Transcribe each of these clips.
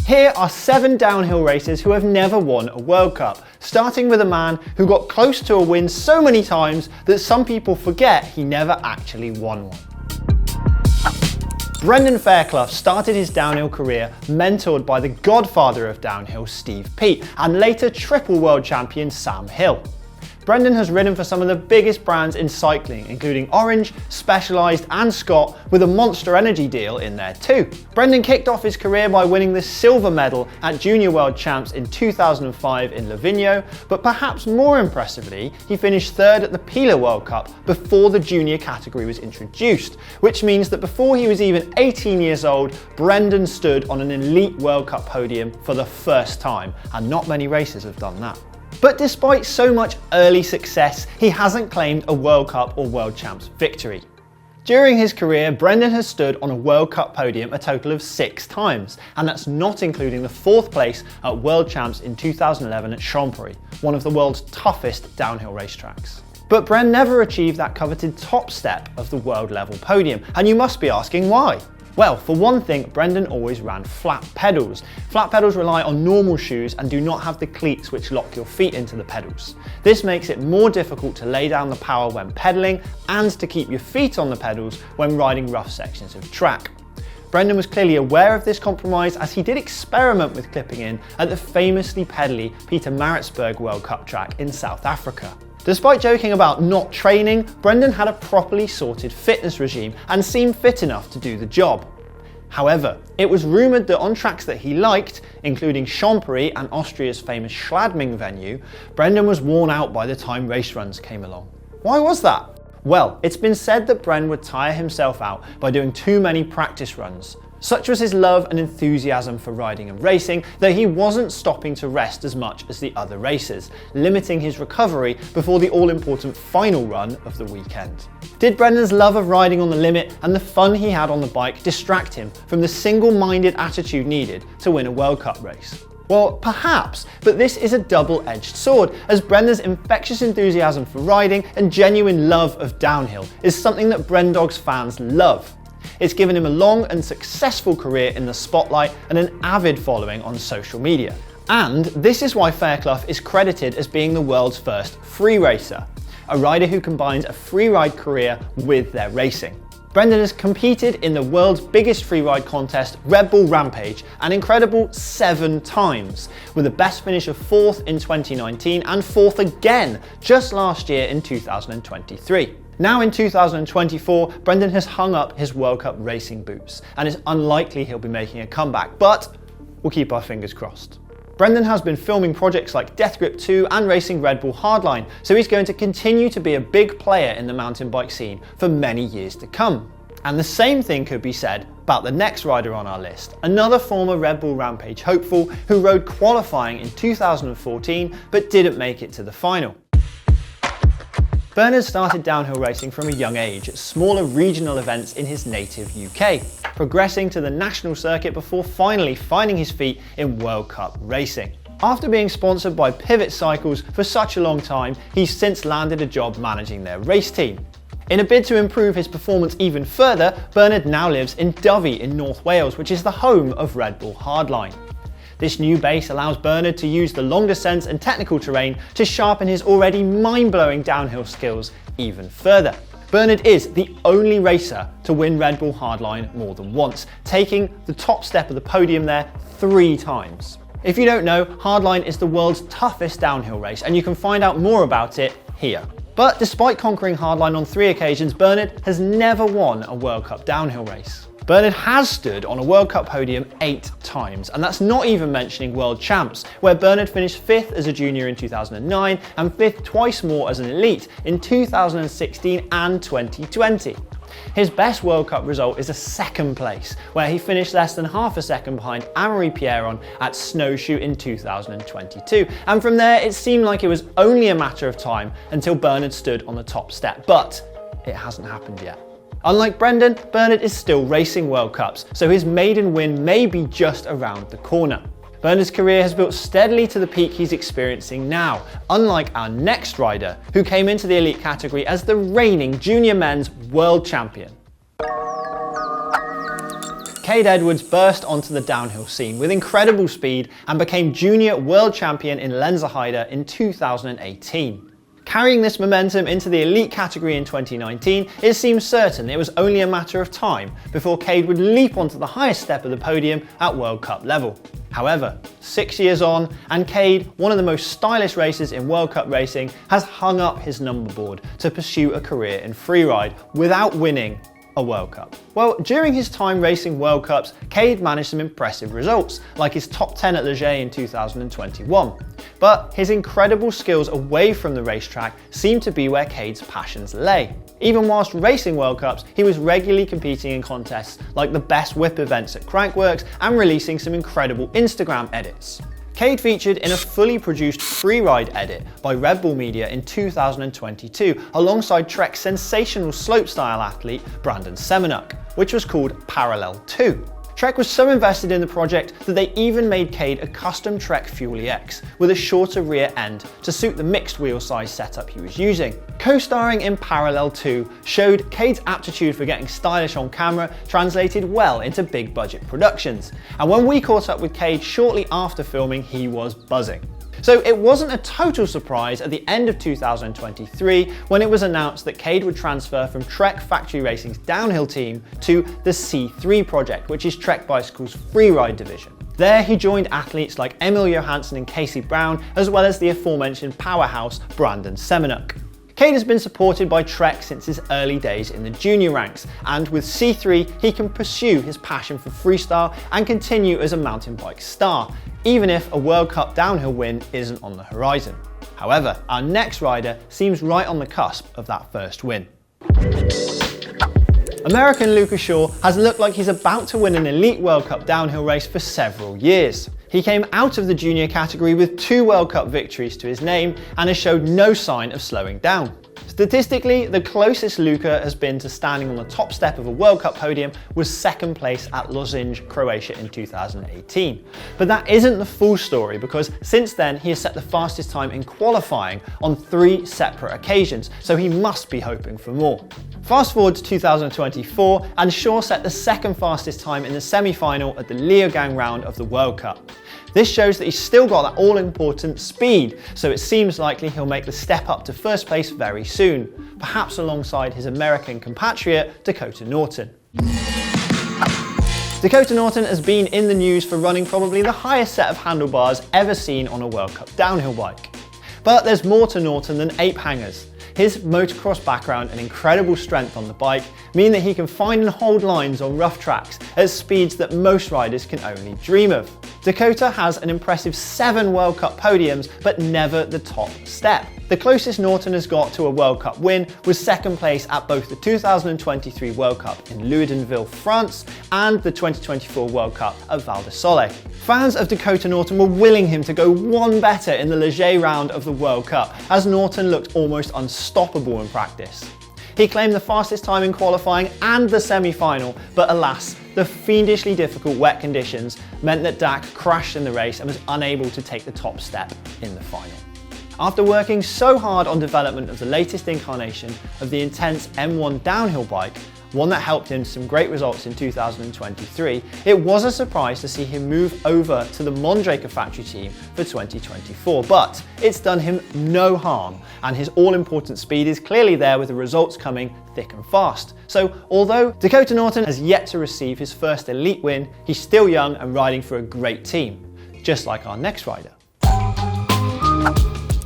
Here are 7 downhill racers who have never won a World Cup, starting with a man who got close to a win so many times that some people forget he never actually won one. Brendan Fairclough started his downhill career mentored by the godfather of downhill, Steve Peat, and later triple world champion Sam Hill. Brendan has ridden for some of the biggest brands in cycling, including Orange, Specialized and Scott, with a Monster Energy deal in there too. Brendan kicked off his career by winning the silver medal at Junior World Champs in 2005 in Livigno, but perhaps more impressively, he finished 3rd at the Pila World Cup before the junior category was introduced, which means that before he was even 18 years old, Brendan stood on an elite World Cup podium for the first time, and not many racers have done that. But despite so much early success, he hasn't claimed a World Cup or World Champs victory. During his career, Brendan has stood on a World Cup podium a total of 6 times, and that's not including the 4th place at World Champs in 2011 at Champery, one of the world's toughest downhill racetracks. But Bren never achieved that coveted top step of the world level podium, and you must be asking why. Well, for one thing, Brendan always ran flat pedals. Flat pedals rely on normal shoes and do not have the cleats which lock your feet into the pedals. This makes it more difficult to lay down the power when pedaling and to keep your feet on the pedals when riding rough sections of track. Brendan was clearly aware of this compromise, as he did experiment with clipping in at the famously pedally Pietermaritzburg World Cup track in South Africa. Despite joking about not training, Brendan had a properly sorted fitness regime and seemed fit enough to do the job. However, it was rumoured that on tracks that he liked, including Champery and Austria's famous Schladming venue, Brendan was worn out by the time race runs came along. Why was that? Well, it's been said that Bren would tire himself out by doing too many practice runs. Such was his love and enthusiasm for riding and racing that he wasn't stopping to rest as much as the other racers, limiting his recovery before the all-important final run of the weekend. Did Brendan's love of riding on the limit and the fun he had on the bike distract him from the single-minded attitude needed to win a World Cup race? Well, perhaps, but this is a double-edged sword, as Brendan's infectious enthusiasm for riding and genuine love of downhill is something that Brendog's fans love. It's given him a long and successful career in the spotlight and an avid following on social media. And this is why Fairclough is credited as being the world's first free racer, a rider who combines a free ride career with their racing. Brendan has competed in the world's biggest freeride contest, Red Bull Rampage, an incredible 7 times, with a best finish of 4th in 2019 and 4th again just last year in 2023. Now in 2024, Brendan has hung up his World Cup racing boots, and it's unlikely he'll be making a comeback, but we'll keep our fingers crossed. Brendan has been filming projects like Death Grip 2 and racing Red Bull Hardline, so he's going to continue to be a big player in the mountain bike scene for many years to come. And the same thing could be said about the next rider on our list, another former Red Bull Rampage hopeful who rode qualifying in 2014 but didn't make it to the final. Bernard started downhill racing from a young age at smaller regional events in his native UK, progressing to the national circuit before finally finding his feet in World Cup racing. After being sponsored by Pivot Cycles for such a long time, he's since landed a job managing their race team. In a bid to improve his performance even further, Bernard now lives in Dyfi in North Wales, which is the home of Red Bull Hardline. This new base allows Bernard to use the long descents and technical terrain to sharpen his already mind-blowing downhill skills even further. Bernard is the only racer to win Red Bull Hardline more than once, taking the top step of the podium there 3 times. If you don't know, Hardline is the world's toughest downhill race, and you can find out more about it here. But despite conquering Hardline on 3 occasions, Bernard has never won a World Cup downhill race. Bernard has stood on a World Cup podium 8 times, and that's not even mentioning World Champs, where Bernard finished 5th as a junior in 2009 and 5th twice more as an elite in 2016 and 2020. His best World Cup result is a 2nd place, where he finished less than half a second behind Amaury Pierron at Snowshoe in 2022. And from there, it seemed like it was only a matter of time until Bernard stood on the top step, but it hasn't happened yet. Unlike Brendan, Bernard is still racing World Cups, so his maiden win may be just around the corner. Bernard's career has built steadily to the peak he's experiencing now, unlike our next rider, who came into the elite category as the reigning junior men's world champion. Kade Edwards burst onto the downhill scene with incredible speed and became junior world champion in Lenzerheide in 2018. Carrying this momentum into the elite category in 2019, it seems certain it was only a matter of time before Kade would leap onto the highest step of the podium at World Cup level. However, 6 years on, and Kade, one of the most stylish racers in World Cup racing, has hung up his number board to pursue a career in freeride without winning a World Cup. Well, during his time racing World Cups, Kade managed some impressive results, like his top 10 at Ligier in 2021. But his incredible skills away from the racetrack seem to be where Kade's passions lay. Even whilst racing World Cups, he was regularly competing in contests like the Best Whip events at Crankworx and releasing some incredible Instagram edits. Kade featured in a fully produced freeride edit by Red Bull Media in 2022 alongside Trek's sensational slopestyle athlete Brandon Semenuk, which was called Parallel 2. Trek was so invested in the project that they even made Kade a custom Trek Fuel EX with a shorter rear end to suit the mixed wheel size setup he was using. Co-starring in Parallel 2 showed Kade's aptitude for getting stylish on camera translated well into big budget productions, and when we caught up with Kade shortly after filming, he was buzzing. So it wasn't a total surprise at the end of 2023 when it was announced that Kade would transfer from Trek Factory Racing's downhill team to the C3 project, which is Trek Bicycle's freeride division. There he joined athletes like Mille Johnset and Casey Brown, as well as the aforementioned powerhouse Brandon Semenuk. Kade has been supported by Trek since his early days in the junior ranks, and with C3 he can pursue his passion for freestyle and continue as a mountain bike star, even if a World Cup downhill win isn't on the horizon. However, our next rider seems right on the cusp of that first win. American Luca Shaw has looked like he's about to win an elite World Cup downhill race for several years. He came out of the junior category with 2 World Cup victories to his name and has showed no sign of slowing down. Statistically, the closest Luca has been to standing on the top step of a World Cup podium was second place at Lozenge, Croatia in 2018. But that isn't the full story, because since then he has set the fastest time in qualifying on 3 separate occasions, so he must be hoping for more. Fast forward to 2024 and Shaw set the second fastest time in the semi-final at the Leogang round of the World Cup. This shows that he's still got that all-important speed, so it seems likely he'll make the step up to first place very soon, perhaps alongside his American compatriot Dakotah Norton. Dakotah Norton has been in the news for running probably the highest set of handlebars ever seen on a World Cup downhill bike. But there's more to Norton than ape hangers. His motocross background and incredible strength on the bike mean that he can find and hold lines on rough tracks at speeds that most riders can only dream of. Dakotah has an impressive 7 World Cup podiums, but never the top step. The closest Norton has got to a World Cup win was second place at both the 2023 World Cup in Loudenville, France, and the 2024 World Cup at Val di Sole. Fans of Dakotah Norton were willing him to go one better in the Ligier round of the World Cup, as Norton looked almost unstoppable in practice. He claimed the fastest time in qualifying and the semi-final, but alas, the fiendishly difficult wet conditions meant that Dak crashed in the race and was unable to take the top step in the final. After working so hard on development of the latest incarnation of the intense M1 downhill bike, one that helped him some great results in 2023, it was a surprise to see him move over to the Mondraker factory team for 2024, but it's done him no harm, and his all-important speed is clearly there, with the results coming thick and fast. So although Dakotah Norton has yet to receive his first elite win, he's still young and riding for a great team, just like our next rider.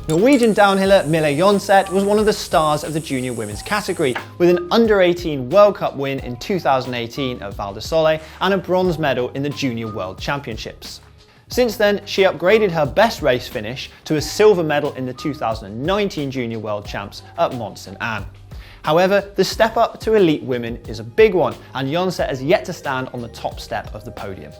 Norwegian downhiller Mille Johnset was one of the stars of the junior women's category, with an under-18 World Cup win in 2018 at Val di Sole and a bronze medal in the Junior World Championships. Since then, she upgraded her best race finish to a silver medal in the 2019 Junior World Champs at Mont Saint Anne. However, the step up to elite women is a big one, and Johnset has yet to stand on the top step of the podium.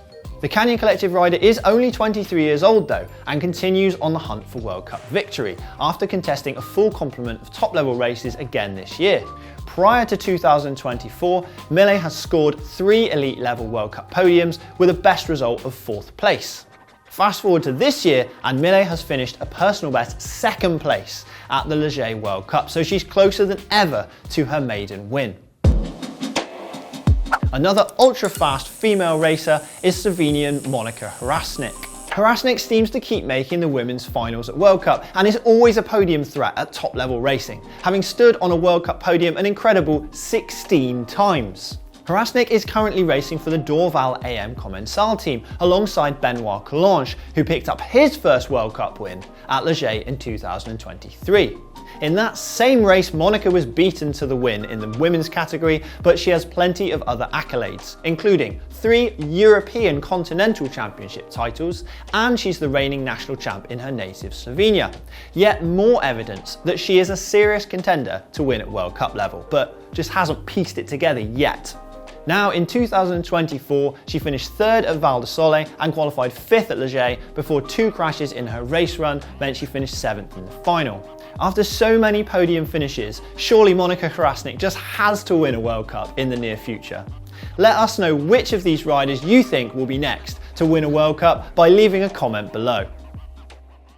The Canyon Collective rider is only 23 years old though, and continues on the hunt for World Cup victory, after contesting a full complement of top-level races again this year. Prior to 2024, Mille has scored 3 elite-level World Cup podiums with a best result of 4th place. Fast forward to this year, and Mille has finished a personal best 2nd place at the Ligier World Cup, so she's closer than ever to her maiden win. Another ultra-fast female racer is Slovenian Monika Hrastnik. Hrastnik seems to keep making the women's finals at World Cup and is always a podium threat at top level racing, having stood on a World Cup podium an incredible 16 times. Hrastnik is currently racing for the Dorval AM Commencal team alongside Benoit Coulange, who picked up his first World Cup win at Ligier in 2023. In that same race, Monika was beaten to the win in the women's category, but she has plenty of other accolades, including 3 European Continental Championship titles, and she's the reigning national champ in her native Slovenia. Yet more evidence that she is a serious contender to win at World Cup level, but just hasn't pieced it together yet. Now, in 2024, she finished 3rd at Val di Sole and qualified 5th at Ligier before 2 crashes in her race run meant she finished 7th in the final. After so many podium finishes, surely Monika Hrastnik just has to win a World Cup in the near future. Let us know which of these riders you think will be next to win a World Cup by leaving a comment below.